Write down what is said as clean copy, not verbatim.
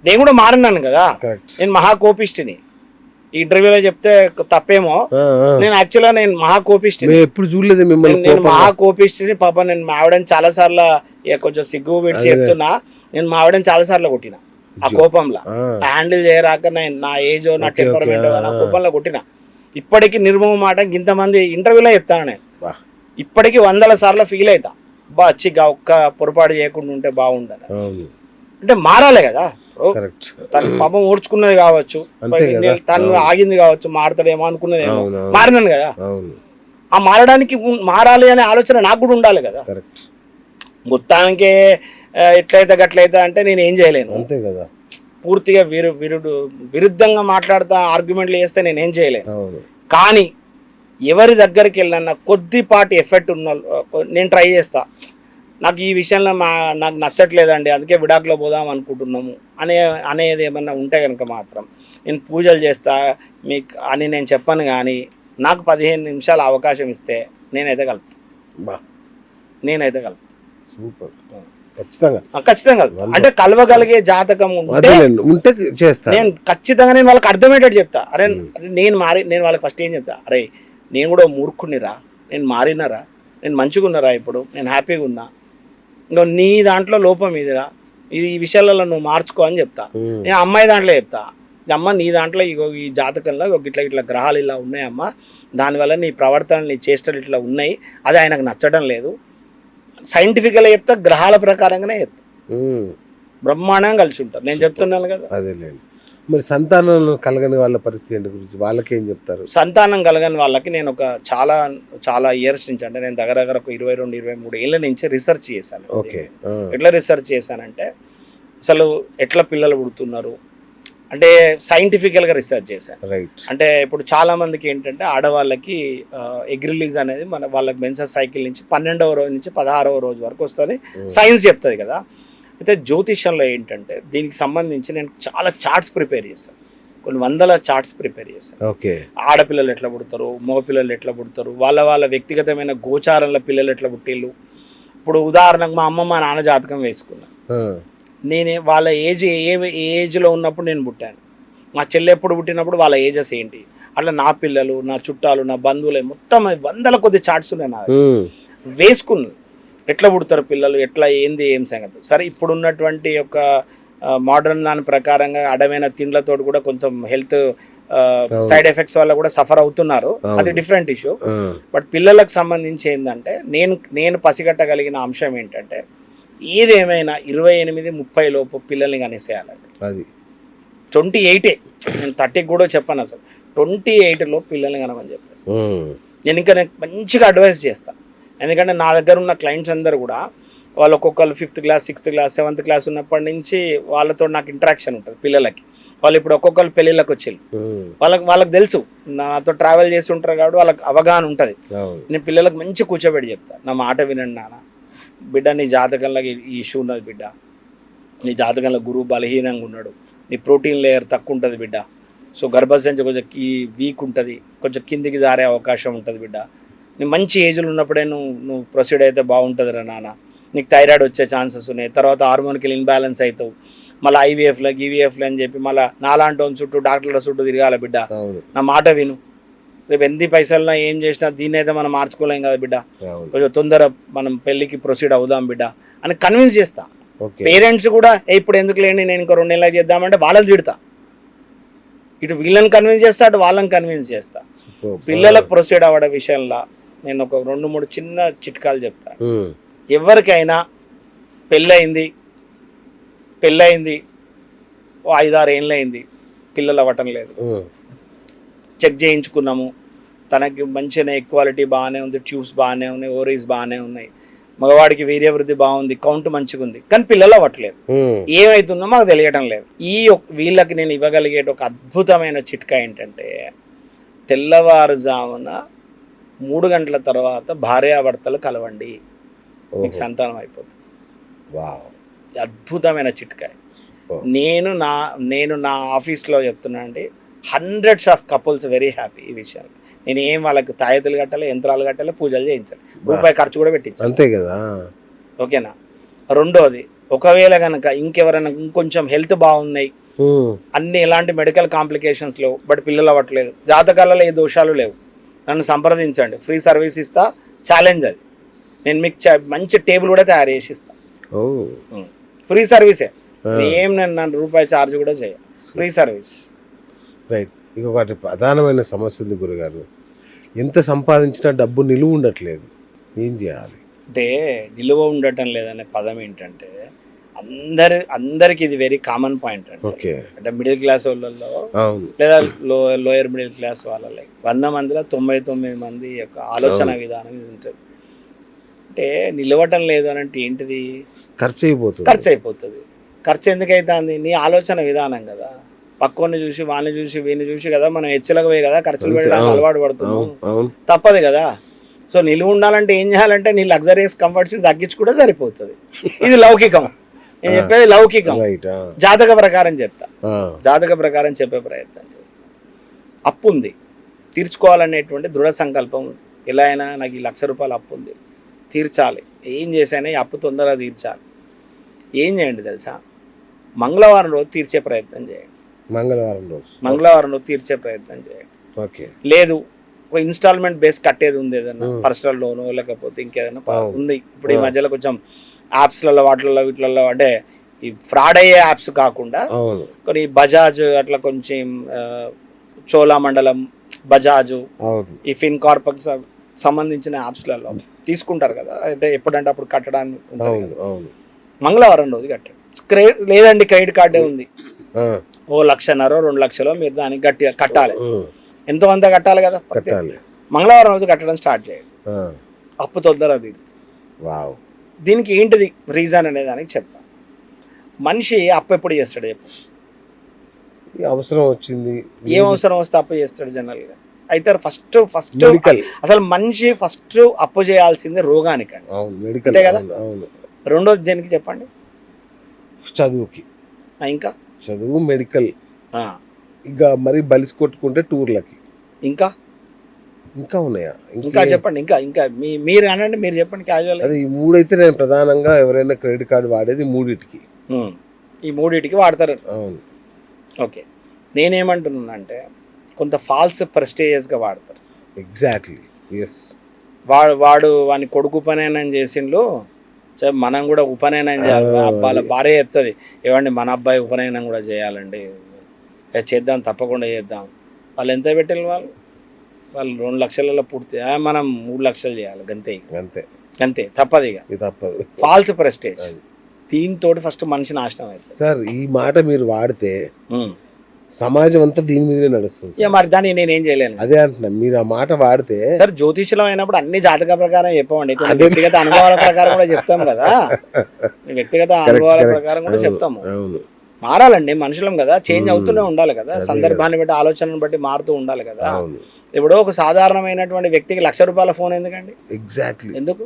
నేను కూడా మారినాను కదా, కరెక్ట్. నేను మహా కోపిష్టిని. ఈ ఇంటర్వ్యూలో చెప్తే తప్పేమో, నేను యాక్చువల్గా నేను మహా కోపిష్టిని. మేము ఎప్పుడు చూడలేదు మిమ్మల్ని నేను కోపంగా. మహా కోపిష్టిని. పాప నేను మా ఆవిడని చాలా సార్లు కొంచెం సిగ్గు విడిచి చెప్తున్నా, నేను మా ఆవిడని చాలా సార్లు కొట్టిన ఆ కోపంలో. హ్యాండిల్ చేయరాక నా ఏజ్ నా టెంపర్మెంట్ నా కోపంలో కొట్టిన. ఇప్పటికీ నిర్మమ మాట ఇంతమంది ఇంటర్వ్యూలో చెప్తాను నేను. ఇప్పటికీ 100 సార్లు ఫీల్ అవుతా, బా అచ్చిగా ఒక్క పొరపాటు చేయకుండా ఉంటే బాగుండదు. అంటే మారాలి కదా. తను పాపం ఓడ్చుకున్నది కావచ్చు, తను ఆగింది కావచ్చు, మారతాడేమో అనుకున్నదేమో, మారినాను కదా. ఆ మారడానికి మారాలి అనే ఆలోచన నాకు కూడా ఉండాలి కదా. మొత్తానికే ఎట్లయితే గట్లయితే అంటే నేను ఏం చేయలేను. అంతే కదా. పూర్తిగా విరుద్ధంగా మాట్లాడుతా ఆర్గ్యుమెంట్లు చేస్తే నేను ఏం చేయలేను. కానీ ఎవరి దగ్గరికి వెళ్ళినా కొద్దిపాటి ఎఫెక్ట్ ఉన్న నేను ట్రై చేస్తా. నాకు ఈ విషయంలో నాకు నచ్చట్లేదండి, అందుకే విడాకులో పోదాం అనుకుంటున్నాము అనేది ఏమన్నా ఉంటే కనుక మాత్రం నేను పూజలు చేస్తా మీకు అని నేను చెప్పను. కానీ నాకు 15 నిమిషాల అవకాశం ఇస్తే నేనైతే సూపర్. ఖచ్చితంగా అంటే కలవగలిగే జాతకం ఉంటే నేను ఖచ్చితంగా నేను వాళ్ళకి అర్థమయ్యేటట్టు చెప్తా. అరే నేను వాళ్ళకి ఫస్ట్ ఏం చెప్తా, అరే నేను కూడా మూర్ఖునిరా, నేను మారినరా, నేను మంచిగా ఉన్నారా, ఇప్పుడు నేను హ్యాపీగా ఉన్నా, ఇంకా నీ దాంట్లో లోపం ఇదిరా, ఈ విషయాలలో నువ్వు మార్చుకో అని చెప్తా. నేను అమ్మాయి దాంట్లో చెప్తా, అమ్మ నీ దాంట్లో ఈ జాతకంలో ఇట్లా గ్రహాలు ఇలా ఉన్నాయమ్మా, దానివల్ల నీ ప్రవర్తన నీ చేష్టలు ఇట్లా ఉన్నాయి, అది ఆయనకు నచ్చడం లేదు. సైంటిఫిక్గా చెప్తా, గ్రహాల ప్రకారంగానే చెప్తా, బ్రహ్మాండంగా కలిసి ఉంటారు. నేను చెప్తున్నాను కదా. అదేలేండి. మరి సంతానం కలగని వాళ్ళ పరిస్థితి ఏంటి గురించి వాళ్ళకి ఏం చెప్తారు? సంతానం కలగని వాళ్ళకి నేను ఒక చాలా ఇయర్స్ నుంచి, అంటే నేను దగ్గర ఒక 22-23 ఏళ్ళ నుంచి రీసెర్చ్ చేశాను. ఓకే. ఎట్లా రీసెర్చ్ చేశానంటే, అసలు ఎట్లా పిల్లలు పుడుతున్నారు అంటే సైంటిఫికల్గా రీసెర్చ్ చేశాను. అంటే ఇప్పుడు చాలా మందికి ఏంటంటే ఆడవాళ్ళకి ఎగ్ రిలీజ్ అనేది వాళ్ళకి మెన్సెస్ సైకిల్ నుంచి 12వ రోజు నుంచి 16వ రోజు వరకు వస్తుంది, సైన్స్ చెప్తుంది కదా. అయితే జ్యోతిష్యంలో ఏంటంటే దీనికి సంబంధించి నేను చాలా చార్ట్స్ ప్రిపేర్ చేశాను, కొన్ని 100 చార్ట్స్ ప్రిపేర్ చేశాను. ఓకే. ఆడపిల్లలు ఎట్లా పుడతారు, మగపిల్లలు ఎట్లా పుడతారు, వాళ్ళ వ్యక్తిగతమైన గోచారంలో పిల్లలు ఎట్లా పుట్టిళ్ళు. ఇప్పుడు ఉదాహరణకు మా అమ్మ మా నాన్న జాతకం వేసుకున్నా, నేనే వాళ్ళ ఏజ్లో ఉన్నప్పుడు నేను పుట్టాను, మా చెల్లె ఎప్పుడు పుట్టినప్పుడు వాళ్ళ ఏజెస్ ఏంటి, అట్లా నా పిల్లలు, నా చుట్టాలు, నా బంధువులు మొత్తం 100 కొద్ది చార్ట్స్ ఉన్నాయి నా వేసుకున్నాను. ఎట్లా పుడతారు పిల్లలు, ఎట్లా ఏంది ఏం సంగతి. సరే ఇప్పుడు ఉన్నటువంటి ఒక మోడర్న్ దాని ప్రకారంగా అడమైన తిండ్లతో కూడా కొంచెం హెల్త్ సైడ్ ఎఫెక్ట్స్ వల్ల కూడా సఫర్ అవుతున్నారు, అది డిఫరెంట్ ఇష్యూ. బట్ పిల్లలకు సంబంధించి ఏంటంటే నేను పసిగట్టగలిగిన అంశం ఏంటంటే, ఏదేమైనా 28-30 లోపు పిల్లల్ని కనేసేయాలండి. అది 28, నేను 30 కూడా చెప్పాను, అసలు 28లో పిల్లల్ని కనమని చెప్పేస్తాను. నేను ఇంకా మంచిగా అడ్వైస్ చేస్తాను. ఎందుకంటే నా దగ్గర ఉన్న క్లయింట్స్ అందరూ కూడా వాళ్ళు ఒక్కొక్కరు 5th class 6th class 7th class ఉన్నప్పటి నుంచి వాళ్ళతో నాకు ఇంటరాక్షన్ ఉంటుంది. పిల్లలకి వాళ్ళు ఇప్పుడు ఒక్కొక్కరు పెళ్ళిళ్ళకి వచ్చేళ్ళు, వాళ్ళకి తెలుసు, నాతో ట్రావెల్ చేసి ఉంటారు కాబట్టి వాళ్ళకి అవగాహన ఉంటుంది. నేను పిల్లలకు మంచి కూర్చోబెట్టి చెప్తాను, నా మాట వినండి నాన్న, బిడ్డ నీ జాతకంలో ఈ ఇష్యూ ఉన్నది బిడ్డ, నీ జాతకంలో గురువు బలహీనంగా ఉన్నాడు, నీ ప్రోటీన్ లేయర్ తక్కువ ఉంటుంది బిడ్డ, సో గర్భసంచి కొంచెం వీక్ ఉంటుంది, కొంచెం కిందికి జారే అవకాశం ఉంటుంది బిడ్డ, నీ మంచి ఏజ్లో ఉన్నప్పుడే నువ్వు ప్రొసీడ్ అయితే బాగుంటుందిరా నాన్న, నీకు థైరాయిడ్ వచ్చే ఛాన్సెస్ ఉన్నాయి, తర్వాత హార్మోన్కి ఇన్బ్యాలెన్స్ అవుతావు, మళ్ళీ IVFలో GVFలో అని చెప్పి మళ్ళీ నాలాంటి చుట్టూ డాక్టర్ల చుట్టూ తిరగాల బిడ్డ, నా మాట విను, రేపు ఎన్ని పైసలన్నా ఏం చేసినా దీన్ని అయితే మనం మార్చుకోలేం కదా బిడ్డ, కొంచెం తొందర మనం పెళ్ళికి ప్రొసీడ్ అవుదాం బిడ్డ అని కన్విన్స్ చేస్తా. పేరెంట్స్ కూడా ఇప్పుడు ఎందుకు లేండి నేను ఇంకో 2 నెలలు చేద్దామంటే వాళ్ళని తిడతా, ఇటు వీళ్ళని కన్విన్స్ చేస్తా, అటు వాళ్ళని కన్విన్స్ చేస్తా. పిల్లలకు ప్రొసీడ్ అవ్వడం విషయంలో నేను ఒక 2-3 చిన్న చిట్కాలు చెప్తాను. ఎవరికైనా పెళ్ళయింది 5-6 ఏళ్ళు అయింది, పిల్లలు అవ్వటం లేదు, చెక్ చేయించుకున్నాము, తనకి మంచిగా ఈక్వాలిటీ బాగానే ఉంది, ట్యూబ్స్ బాగానే ఉన్నాయి, ఓరీస్ బాగానే ఉన్నాయి, మగవాడికి వీర్యవృద్ధి బాగుంది, కౌంట్ మంచిగా ఉంది, కానీ పిల్లలు అవ్వట్లేదు, ఏమవుతుందో మాకు తెలియటం లేదు. వీళ్ళకి నేను ఇవ్వగలిగే ఒక అద్భుతమైన చిట్కా ఏంటంటే, తెల్లవారుజామున 3 గంటల తర్వాత భార్యాభర్తలు కలవండి, మీకు సంతానం అయిపోతుంది. అద్భుతమైన చిట్కా. నేను నా ఆఫీస్లో చెప్తున్నా అండి, 100s of couples very happy ఈ విషయంలో. నేను ఏం వాళ్ళకి తాయెత్తులు కట్టాలి, యంత్రాలు కట్టాలి, పూజలు చేయించాలి, రూపాయి ఖర్చు కూడా పెట్టించాలి, అంతే కదా. ఓకేనా. రెండోది, ఒకవేళ కనుక ఇంకెవరైనా ఇంకొంచెం హెల్త్ బాగున్నాయి, అన్ని ఎలాంటి మెడికల్ కాంప్లికేషన్స్ లేవు, బట్ పిల్లలు అవ్వట్లేదు, జాతకాలలో ఏ దోషాలు లేవు, నన్ను సంప్రదించండి, ఫ్రీ సర్వీస్ ఇస్తా, ఛాలెంజ్ అది. నేను మీకు మంచి టేబుల్ కూడా తయారు చేసి ఇస్తా, ఫ్రీ సర్వీసే, ఏం నేను నన్ను రూపాయి ఛార్జ్ కూడా చేయ, ఫ్రీ సర్వీస్. రైట్. ఇంకొకటి ప్రధానమైన సమస్య ఉంది గురుగారు, ఎంత సంపాదించినా డబ్బు నిలువ ఉండట్లేదు, ఏం చేయాలి? అంటే నిలువ ఉండటం లేదనే పదం ఏంటంటే అందరికి ఇది వెరీ కామన్ పాయింట్ అండి. ఓకే. అంటే మిడిల్ క్లాస్ వాళ్ళలో అవును. లేదా లోయర్ మిడిల్ క్లాస్ వాళ్ళలో 100 మందిలో 99 మంది యొక్క ఆలోచన విధానం ఇది ఉంటుంది. అంటే నిలవటం లేదు అని అంటే ఏంటిది? ఖర్చు అయిపోతుంది. ఖర్చు ఎందుకు అవుతుంది? నీ ఆలోచన విధానం కదా. పక్కని చూసి వాళ్ళని చూసి వీళ్ళని చూసి కదా మనం హెచ్చలకు పోయి కదా ఖర్చులు పెట్టడానికి అలవాటు పడుతున్నాం, తప్పదు కదా. సో నిలువ ఉండాలంటే ఏం చేయాలంటే నీ లగ్జరీస్ కంఫర్ట్స్ని తగ్గించుకుంటే సరిపోతుంది. ఇది లౌకికం, నేను చెప్పేది లౌకికం. జాతక ప్రకారం చెప్తా, జాతక ప్రకారం చెప్పే ప్రయత్నం చేస్తా. అప్పు ఉంది, తీర్చుకోవాలనేటువంటి దృఢ సంకల్పం ఉంది. ఎలా అయినా నాకు ఈ రూపాయలు అప్పు ఉంది, తీర్చాలి. ఏం చేశానే అప్పు తొందరగా తీర్చాలి. ఏం చేయండి తెలుసా? మంగళవారం రోజు తీర్చే ప్రయత్నం చేయండి. మంగళవారం రోజు తీర్చే ప్రయత్నం చేయండి. ఓకే. లేదు ఒక ఇన్స్టాల్మెంట్ బేస్ కట్టేది ఉంది, ఏదన్నా పర్సనల్ లోను లేకపోతే ఇంకేదైనా ఉంది. ఇప్పుడు ఈ మధ్యలో కొంచెం యాప్స్లలో వీటిలలో అంటే ఈ ఫ్రాడ్ అయ్యే యాప్స్ కాకుండా కొన్ని బజాజ్ అట్లా కొంచెం చోళమండలం, బజాజు, ఈ ఫిన్ కార్పొరేట్ సంబంధించిన యాప్స్లలో తీసుకుంటారు కదా. అంటే ఎప్పుడంటే అప్పుడు కట్టడానికి ఉంటుంది. మంగళవారం రోజు కట్టండి. లేదండి క్రెడిట్ కార్డే ఉంది, 1,00,000 2 లక్షలు మీరు దానికి గట్టిగా కట్టాలి, ఎంతో అంత కట్టాలి కదా. మంగళవారం రోజు కట్టడం స్టార్ట్ చేయండి, అప్పు తొందరగా తీరుతుంది. దీనికి ఏంటిది రీజన్ అనే దానికి చెప్తా. మనిషి అప్పు ఎప్పుడు చేస్తాడు చెప్పు? అవసరం వచ్చింది, ఏం అవసరం వస్తే అప్పు చేస్తాడు జనరల్గా. అయితే ఫస్ట్ అసలు మనిషి ఫస్ట్ అప్పు చేయాల్సింది రోగానికి అండి, అంతే కదా. రెండోది దేనికి చెప్పండి? చదువుకి. ఇంకా చదువు, మెడికల్, ఇక మరి బలిసి కొట్టుకుంటే టూర్లకి. ఇంకా ఉన్నాయా? ఇంకా చెప్పండి. ఇంకా మీరు అనండి, మీరు చెప్పండి క్యాజువల్. అది ఈ మూడైతే నేను ప్రధానంగా ఎవరైనా క్రెడిట్ కార్డు వాడేది మూడిటికి, ఈ మూడిటికి వాడతారు. అవును. ఓకే. నేనేమంటున్నా అంటే కొంత ఫాల్స్ ప్రెస్టేజియస్గా వాడతారు. Exactly, yes. వాడు వాని కొడుకు ఉపనయనం చేసిండు, మనం కూడా ఉపనయనం చేయాలి. వాళ్ళ భార్య చెప్తుంది, ఏమండి మన అబ్బాయి ఉపనయనం కూడా చేయాలండి, చేద్దాం, తప్పకుండా చేద్దాం. వాళ్ళు ఎంత పెట్టిన వాళ్ళు 2 లక్షలలో పూర్తి, మనం 3 లక్షలు చేయాలి, అంతే తప్పదు. ఇక తప్పదు, ఫాల్స్ ప్రెస్టేజ్. దీంతో ఫస్ట్ మనిషి నాశనం అవుతుంది. సార్ ఈ మాట మీరు వాడితే సమాజం అంతా దీని మీదనే నడుస్తుంది. మరి దాన్ని నేనేం చేయలేను, అదే అంటున్నా. మీరు ఆ మాట వాడితే సార్ జ్యోతిష్యం అయినప్పుడు అన్ని జాతక ప్రకారం చెప్పమండి, వ్యక్తిగత అనుభవాల ప్రకారం కూడా చెప్తాం కదా. వ్యక్తిగత అనుభవాల ప్రకారం కూడా చెప్తాము. మారాలండి, మనుషులం కదా, చేంజ్ అవుతూనే ఉండాలి కదా, సందర్భాన్ని బట్టి ఆలోచనను బట్టి మారుతూ ఉండాలి కదా. ఇప్పుడు ఒక సాధారణమైనటువంటి వ్యక్తికి 1,00,000 రూపాయల ఫోన్ ఎందుకండి? ఎగ్జాక్ట్లీ, ఎందుకు?